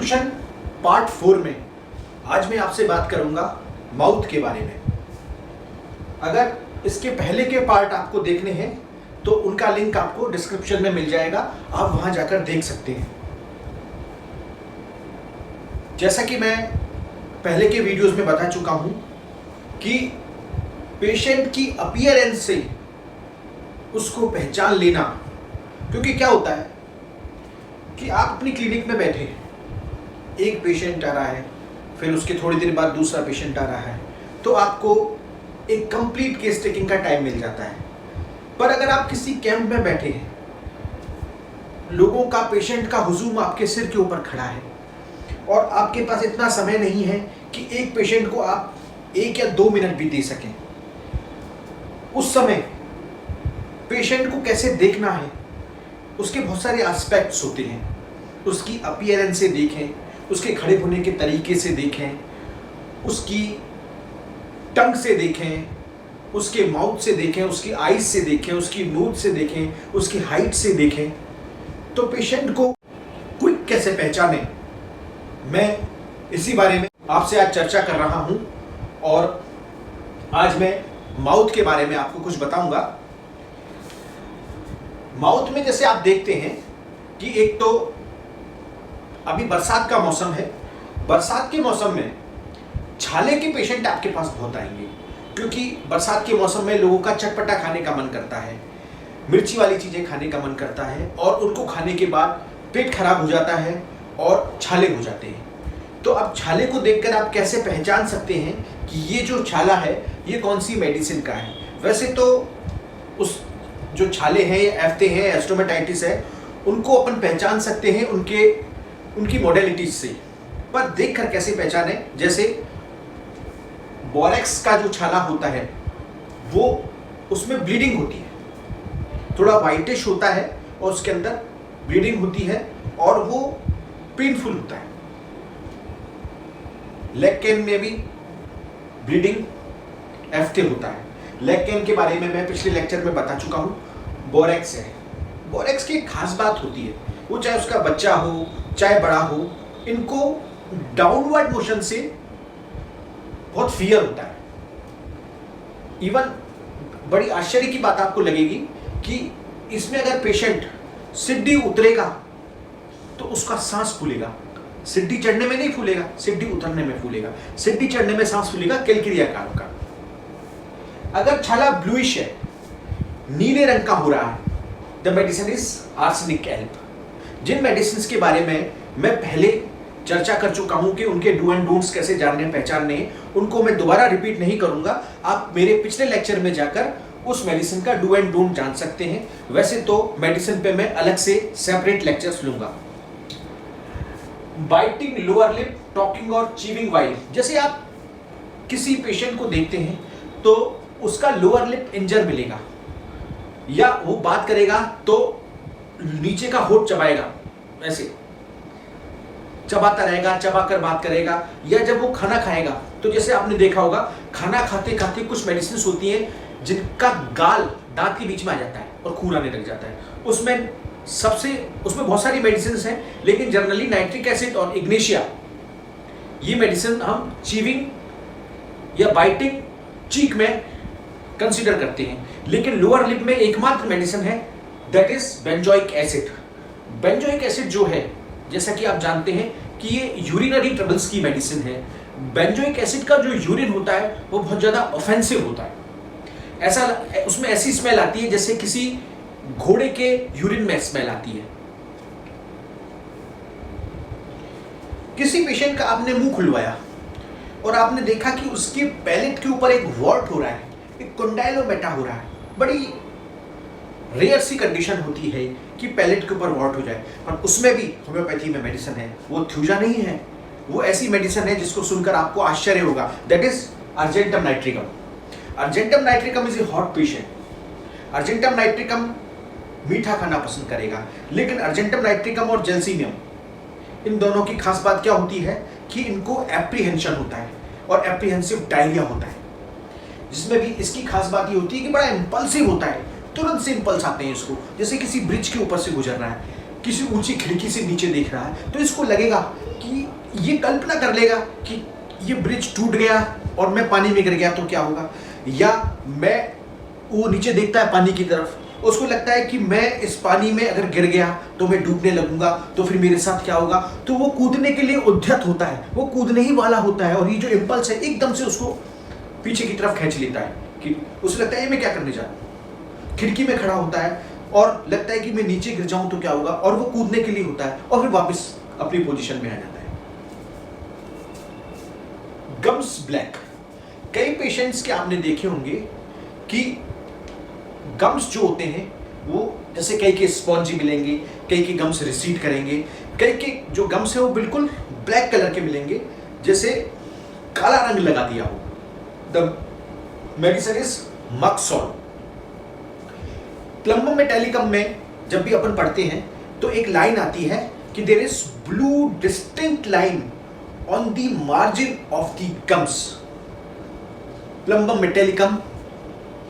Description part 4 में आज मैं आपसे बात करूंगा माउथ के बारे में। अगर इसके पहले के पार्ट आपको देखने हैं तो उनका लिंक आपको डिस्क्रिप्शन में मिल जाएगा, आप वहां जाकर देख सकते हैं। जैसा कि मैं पहले के वीडियोस में बता चुका हूं कि पेशेंट की अपीयरेंस से उसको पहचान लेना, क्योंकि क्या होता है कि आप अपनी क्लिनिक में बैठे हैं, एक पेशेंट आ रहा है, फिर उसके थोड़ी देर बाद दूसरा पेशेंट आ रहा है, तो आपको एक कंप्लीट केस टेकिंग का टाइम मिल जाता है। पर अगर आप किसी कैंप में बैठे हैं, लोगों का, पेशेंट का हुजूम आपके सिर के ऊपर खड़ा है और आपके पास इतना समय नहीं है कि एक पेशेंट को आप 1 या 2 मिनट भी दे सकें, उस समय पेशेंट को कैसे देखना है, उसके बहुत सारे एस्पेक्ट्स होते हैं। उसकी अपीयरेंस से देखें, उसके खड़े होने के तरीके से देखें, उसकी टंग से देखें, उसके माउथ से देखें, उसकी आईज से देखें, उसकी नोज से देखें, उसकी हाइट से देखें, तो पेशेंट को क्विक कैसे पहचाने, मैं इसी बारे में आपसे आज चर्चा कर रहा हूं। और आज मैं माउथ के बारे में आपको कुछ बताऊंगा। माउथ में जैसे आप देखते हैं कि एक तो अभी बरसात का मौसम है, बरसात के मौसम में छाले के पेशेंट आपके पास बहुत आएंगे, क्योंकि बरसात के मौसम में लोगों का चटपटा खाने का मन करता है, मिर्ची वाली चीज़ें खाने का मन करता है और उनको खाने के बाद पेट खराब हो जाता है और छाले हो जाते हैं। तो अब छाले को देखकर आप कैसे पहचान सकते हैं कि ये जो छाला है ये कौन सी मेडिसिन का है। वैसे तो उस जो छाले हैं, एफ्ते हैं, एस्टोमेटाइटिस है, उनको अपन पहचान सकते हैं उनकी मॉडलिटीज से, पर देखकर कैसे पहचाने। जैसे बोरेक्स का जो छाला होता है वो, उसमें ब्लीडिंग होती है, थोड़ा वाइटिश होता है और उसके अंदर ब्लीडिंग होती है और वो पेनफुल होता है। लेग कैन में भी ब्लीडिंग एफ्ते होता है। लेग कैन के बारे में मैं पिछले लेक्चर में बता चुका हूँ। बोरेक्स है, बोरेक्स की एक खास बात होती है, वो चाहे उसका बच्चा हो चाहे बड़ा हो, इनको डाउनवर्ड मोशन से बहुत फियर होता है। इवन बड़ी आश्चर्य की बात आपको लगेगी कि इसमें अगर पेशेंट सीढ़ी उतरेगा तो उसका सांस फूलेगा। सीढ़ी चढ़ने में नहीं फूलेगा, सीढ़ी उतरने में फूलेगा। सीढ़ी चढ़ने में सांस फूलेगा कैलकिरिया कार का। अगर छाला ब्लूइश है, नीले रंग का हो रहा है, the medicine is arsenic kelp. जिन मेडिसिन के बारे में मैं पहले चर्चा कर चुका हूं कि उनके डू एंड डोंट्स कैसे जानने पहचानने, उनको मैं दोबारा रिपीट नहीं करूंगा। आप मेरे पिछले लेक्चर में जाकर उस मेडिसिन का डू एंड डोंट जान सकते हैं। वैसे तो मेडिसिन पे मैं अलग से सेपरेट लेक्चर्स लूंगा। बाइटिंग लोअर लिप, टॉकिंग और चीविंग वाइल। जैसे आप किसी पेशेंट को देखते हैं तो उसका लोअर लिप इंजर मिलेगा, या वो बात करेगा तो नीचे का होठ चबाएगा, ऐसे चबाता रहेगा, चबाकर बात करेगा। या जब वो खाना खाएगा तो जैसे आपने देखा होगा, खाना खाते खाते कुछ मेडिसिन होती हैं जिनका गाल दांत के बीच में आ जाता है और खून आने लग जाता है। उसमें बहुत सारी मेडिसिन हैं, लेकिन जनरली नाइट्रिक एसिड और इग्नेशिया, ये मेडिसिन हम चीविंग या बाइटिंग चीक में कंसीडर करते हैं। लेकिन लोअर लिप में एकमात्र मेडिसिन है, that is benzoic acid. Benzoic acid जो है, जैसा कि आप जानते हैं कि ये यूरिनरी ट्रबल्स की मेडिसिन है। बेंजोइक एसिड का जो यूरिन होता है वो बहुत ज़्यादा ऑफेंसिव होता है। ऐसा उसमें ऐसी स्मेल आती है जैसे किसी घोड़े के यूरिन में स्मेल आती है। किसी पेशेंट का आपने मुंह खुलवाया और आपने देखा कि उसके पैलेट के ऊपर एक वॉर्ट हो रहा है, एक कंडाइलोमेटा हो रहा है। बड़ी रेयर सी कंडीशन होती है कि पैलेट के ऊपर वॉर्ट हो जाए, पर उसमें भी होम्योपैथी में मेडिसिन है। वो थ्यूजा नहीं है, वो ऐसी मेडिसिन है जिसको सुनकर आपको आश्चर्य होगा, that is argentum nitricum. Argentum nitricum is a hot patient. Argentum nitricum मीठा खाना पसंद करेगा, लेकिन अर्जेंटम नाइट्रिकम और जेल्सिनियम, इन दोनों की खास बात क्या होती है कि इनको एप्रीहेंशन होता है और एप्रीहेंसिव डायरिया होता है, जिसमें भी इसकी खास बात ये होती है कि बड़ा इंपल्सिव होता है, तुरंत से इंपल्स आते हैं इसको, जैसे किसी ब्रिज के ऊपर से गुजर रहा है। किसी ऊंची खिड़की से नीचे देख रहा है तो इसको लगेगा कि ये कल्पना कर लेगा कि ये ब्रिज टूट गया और मैं पानी में गिर गया तो क्या होगा, या वो नीचे देखता है पानी की तरफ, उसको लगता है कि मैं इस पानी में अगर गिर गया तो मैं डूबने लगूंगा तो फिर मेरे साथ क्या होगा, तो वो कूदने के लिए उद्यत होता है, वो कूदने ही वाला होता है। और ये जो इम्पल्स है एकदम से उसको पीछे की तरफ खींच लेता है कि उसे लगता है मैं क्या करने जा रहा हूं। खिड़की में खड़ा होता है और लगता है कि मैं नीचे गिर जाऊं तो क्या होगा, और वो कूदने के लिए होता है और फिर वापस अपनी पोजीशन में आ जाता है। गम्स ब्लैक, कई पेशेंट्स के आपने देखे होंगे कि गम्स जो होते हैं वो जैसे कई के स्पॉन्जी मिलेंगे, कई के गम्स रिसीड करेंगे, कई के जो गम्स है वो बिल्कुल ब्लैक कलर के मिलेंगे, जैसे काला रंग लगा दिया हो। द मेडिसिन इज मक्सॉल। प्लम्बम मेटालिकम में जब भी अपन पढ़ते हैं तो एक लाइन आती है कि there is blue distinct line on the margin of the gums. Plumbum metallicum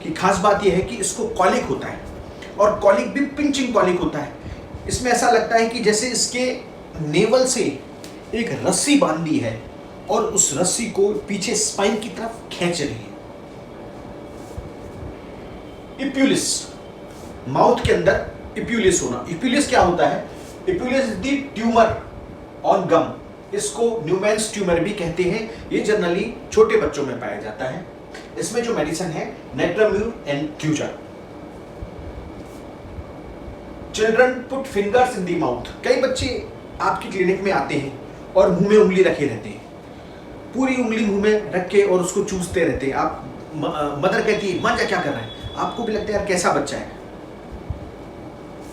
की खास बात यह है कि इसको कॉलिक होता है, और कॉलिक भी पिंचिंग कॉलिक होता है। इसमें ऐसा लगता है कि जैसे इसके नेवल से एक रस्सी बांधी है और उस रस्सी को पीछे स्पाइन की तरफ खींच रही है। इप्यूलिस, माउथ के अंदर इप्यूलिस होना। इप्यूलिस क्या होता है? इप्यूलिस इज द ट्यूमर ऑन गम। इसको न्यूमैन्स ट्यूमर भी कहते हैं। ये जनरली छोटे बच्चों में पाया जाता है। इसमें जो मेडिसिन है नेट्राम्यूर एंड क्यूजर। Children put fingers in the mouth. कई बच्चे आपकी क्लिनिक में आते हैं और मुंह में उंगली रखे रहते हैं, पूरी उंगली मुंह में रख के और उसको चूसते रहते हैं। आप मदर कहती है मां क्या कर रहा है, आपको भी लगता है यार कैसा बच्चा है।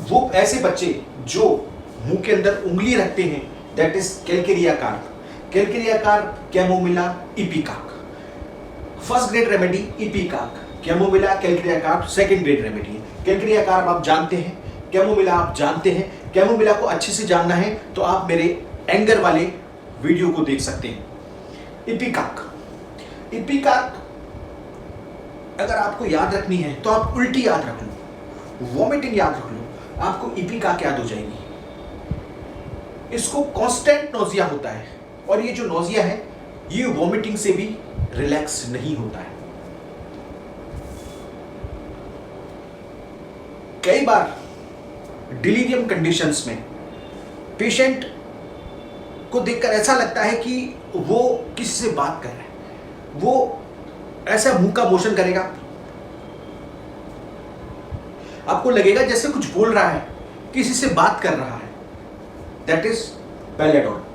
वो ऐसे बच्चे जो मुंह के अंदर उंगली रखते हैं that is Calcarea carb. Calcarea carp, chamomilla, ipecac. First grade remedy ipecac, chamomilla, Calcarea carp second grade remedy है। कैलकेरिया कार्प आप जानते हैं, कैमोमिला आप जानते हैं। कैमोमिला को अच्छे से जानना है तो आप मेरे एंगर वाले वीडियो को देख सकते हैं। इपिकाक, इपिकाक अगर आपको याद रखनी है तो आप उल्टी याद रख लो, वॉमिटिंग याद रख लो, आपको इपिकाक याद हो जाएगी। इसको कांस्टेंट नोजिया होता है, और ये जो नोजिया है ये वॉमिटिंग से भी रिलैक्स नहीं होता है। कई बार डिलीरियम कंडीशंस में पेशेंट को देखकर ऐसा लगता है कि वो किसी से बात कर रहा है, वो ऐसा मुंह का मोशन करेगा, आपको लगेगा जैसे कुछ बोल रहा है, किसी से बात कर रहा है। That is belladonna.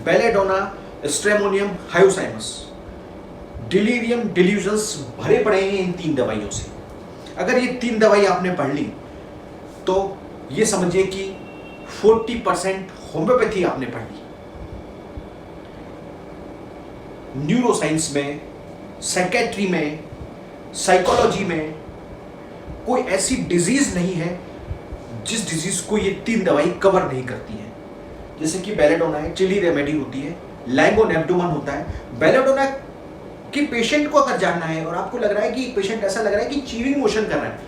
Belladonna, stramonium, hyoscyamus. Delirium delusions भरे पड़े हैं इन 3 दवाइयों से। अगर ये 3 दवाई आपने पढ़ ली तो ये समझिए कि 40% होम्योपैथी आपने पढ़ ली। न्यूरोसाइंस में, साइकेट्री में, साइकोलॉजी में कोई ऐसी डिजीज नहीं है जिस डिजीज को ये 3 दवाई कवर नहीं करती है। जैसे कि बेलेडोना है, चिली रेमेडी होती है, लाइगोनेप्डोमन होता है। बेलेडोना कि पेशेंट को अगर जानना है और आपको लग रहा है कि पेशेंट ऐसा लग रहा है कि चीविंग मोशन कर रहा है,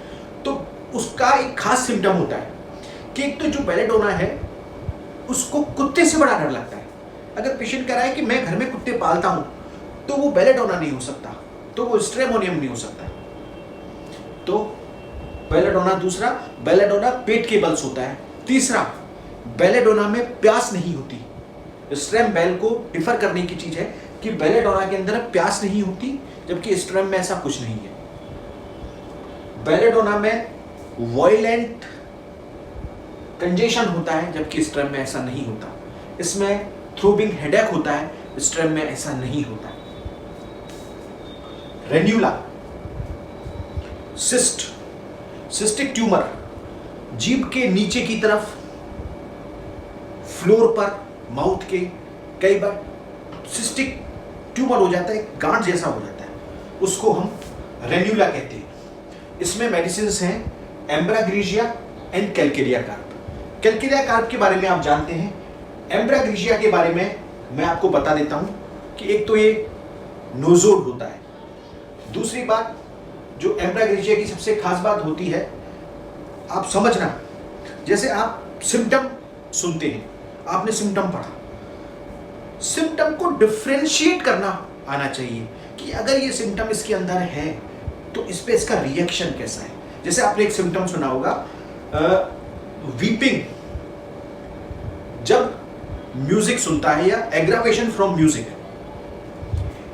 तो उसका एक खास सिम्टम होता है कि एक तो जो बेलेडोना है उसको कुत्ते से बड़ा डर लगता है। अगर पेशेंट कह रहा है कि मैं घर में कुत्ते पालता हूं तो वो बेलेडोना नहीं हो सकता, तो वो स्ट्रेमोनियम नहीं हो सकता। तो बेलेडोना, दूसरा बेलेडोना पेट के बल्स होता है। तीसरा, बेलेडोना में प्यास नहीं होती। स्ट्रेम बेल को डिफर करने की चीज है कि बेलेडोना के अंदर प्यास नहीं होती, जबकि स्ट्रेम में ऐसा कुछ नहीं है। बेलेडोना में वायलेंट कंजेशन होता है, जबकि स्ट्रेम में ऐसा नहीं होता। इसमें थ्रोबिंग हेडेक होता है, स्ट्रेम में ऐसा नहीं होता। रेन्यूला, सिस्ट, सिस्टिक ट्यूमर, जीभ के नीचे की तरफ फ्लोर पर माउथ के कई बार सिस्टिक ट्यूमर हो जाता है, गांठ जैसा हो जाता है, उसको हम रेन्यूला कहते हैं। इसमें मेडिसिन्स हैं ambra grisea and calcarea carb. Calcarea carb के बारे में आप जानते हैं। एम्ब्राग्रीजिया के बारे में मैं आपको बता देता हूं कि एक तो ये नोजोड होता है। दूसरी बात जो एम्ब्राग्रीजिया की सबसे खास बात होती है, आप समझना, जैसे आप सिम्टम सुनते हैं, आपने सिम्टम पढ़ा, सिम्टम को डिफ्रेंशिएट करना आना चाहिए कि अगर ये सिम्टम इसके अंदर है तो इस पे इसका रिएक्शन कैसा है। जैसे आपने एक सिम्टम सुना होगा वीपिंग, जब म्यूजिक सुनता है या एग्रावेशन फ्रॉम म्यूजिक,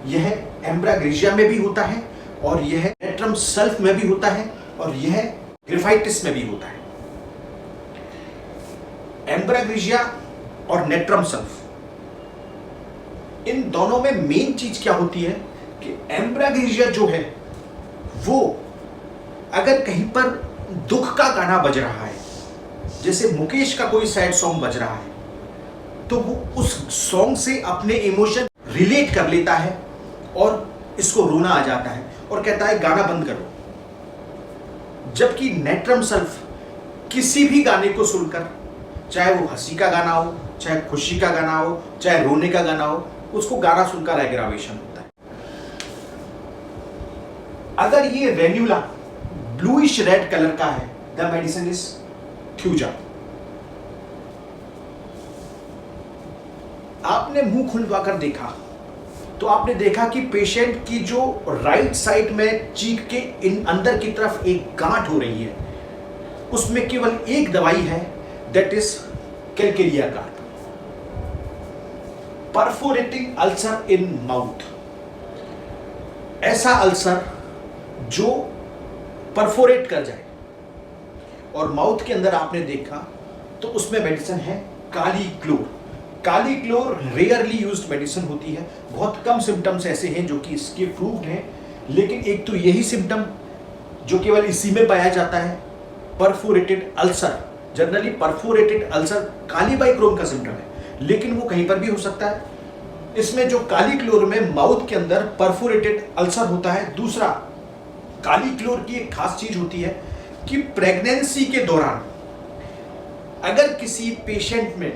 यह एम्ब्राग्रेजिया में भी होता है और यह नेट्रम सल्फ में भी होता है और यह ग्रिफाइटिस में भी होता है। एम्ब्राग्रेजिया और नेट्रम सल्फ, इन दोनों में मेन चीज क्या होती है कि एम्ब्राग्रेजिया जो है वो अगर कहीं पर दुख का गाना बज रहा है, जैसे मुकेश का कोई सैड सॉन्ग बज रहा है, तो वो उस सॉन्ग से अपने इमोशन रिलेट कर लेता है और इसको रोना आ जाता है और कहता है गाना बंद करो। जबकि नेट्रम सल्फ किसी भी गाने को सुनकर, चाहे वो हंसी का गाना हो, चाहे खुशी का गाना हो, चाहे रोने का गाना हो, उसको गाना सुनकर एग्रावेशन होता है। अगर ये रेन्यूला ब्लूइश रेड कलर का है, द मेडिसिन इज थ्यूजा। आपने मुंह खुलवाकर देखा तो आपने देखा कि पेशेंट की जो राइट साइड में चीक के अंदर की तरफ एक गांठ हो रही है, उसमें केवल एक दवाई है, that is Calcarea carb. Perforating ulcer in mouth, ऐसा अल्सर जो परफोरेट कर जाए और माउथ के अंदर आपने देखा तो उसमें मेडिसिन है काली क्लोर। काली क्लोर रेयरली यूज्ड मेडिसिन होती है, बहुत कम सिम्टम्स ऐसे हैं जो कि इसके प्रूव्ड हैं, लेकिन एक तो यही सिम्टम जो केवल इसी में पाया जाता है, perforated ulcer. Generally perforated ulcer kali bichrome का सिम्टम है, लेकिन वो कहीं पर भी हो सकता है। इसमें जो काली क्लोर में माउथ के अंदर परफोरेटेड अल्सर होता है। दूसरा, काली क्लोर की एक खास चीज होती है कि प्रेगनेंसी के दौरान अगर किसी पेशेंट में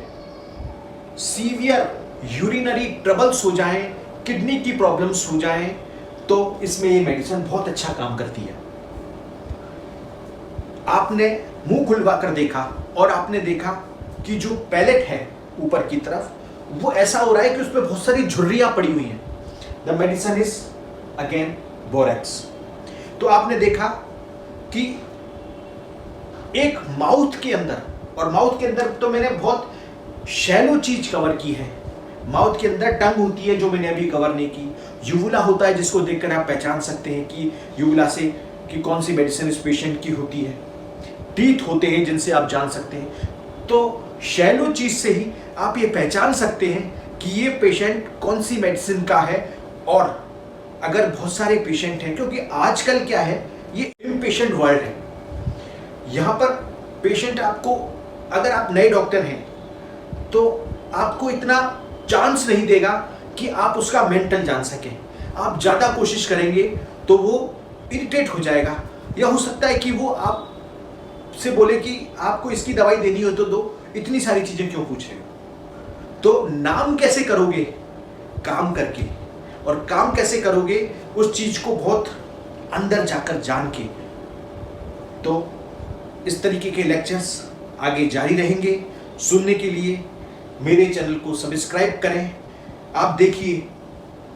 सीवियर यूरिनरी ट्रबल्स हो जाएं, किडनी की प्रॉब्लम्स हो जाएं, तो इसमें ये मेडिसिन बहुत अच्छा काम करती है। आपने मुंह खुलवा कर देखा और आपने देखा कि जो पैलेट है ऊपर की तरफ, वो ऐसा हो रहा है कि उस पर बहुत सारी झुर्रियां पड़ी हुई हैं। The medicine is again borax. तो आपने देखा कि एक माउथ के अंदर, और माउथ के अंदर तो मैंने बहुत शैलो चीज कवर की है। माउथ के अंदर टंग होती है जो मैंने अभी कवर नहीं की, यूवुला होता है जिसको देखकर आप पहचान सकते हैं कि यूवुला से कि कौन सी मेडिसिन इस पेशेंट की होती है, टीथ होते हैं जिनसे आप जान सकते हैं। तो शैलो चीज से ही आप ये पहचान सकते हैं कि ये पेशेंट कौन सी मेडिसिन का है। और अगर बहुत सारे पेशेंट हैं, क्योंकि आजकल क्या है, ये इम्पेशेंट वर्ल्ड है, यहाँ पर पेशेंट आपको, अगर आप नए डॉक्टर हैं तो आपको इतना चांस नहीं देगा कि आप उसका मेंटल जान सकें। आप ज़्यादा कोशिश करेंगे तो वो इरिटेट हो जाएगा, या हो सकता है कि वो आप से बोले कि आपको इसकी दवाई देनी हो तो दो, इतनी सारी चीज़ें क्यों पूछेगा। तो नाम कैसे करोगे? काम करके। और काम कैसे करोगे? उस चीज़ को बहुत अंदर जाकर जान के। तो इस तरीके के लेक्चर्स आगे जारी रहेंगे। सुनने के लिए मेरे चैनल को सब्सक्राइब करें। आप देखिए,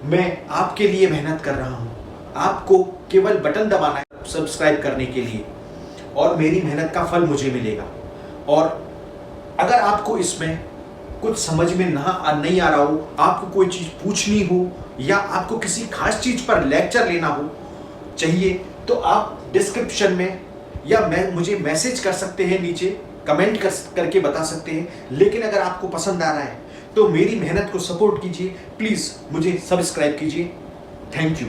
मैं आपके लिए मेहनत कर रहा हूँ, आपको केवल बटन दबाना है सब्सक्राइब करने के लिए, और मेरी मेहनत का फल मुझे मिलेगा। और अगर आपको इसमें कुछ समझ में नहीं आ रहा हो, आपको कोई चीज़ पूछनी हो, या आपको किसी खास चीज़ पर लेक्चर लेना हो चाहिए, तो आप डिस्क्रिप्शन में या मुझे मैसेज कर सकते हैं, नीचे कमेंट करके बता सकते हैं। लेकिन अगर आपको पसंद आ रहा है तो मेरी मेहनत को सपोर्ट कीजिए, प्लीज़ मुझे सब्सक्राइब कीजिए। Thank you.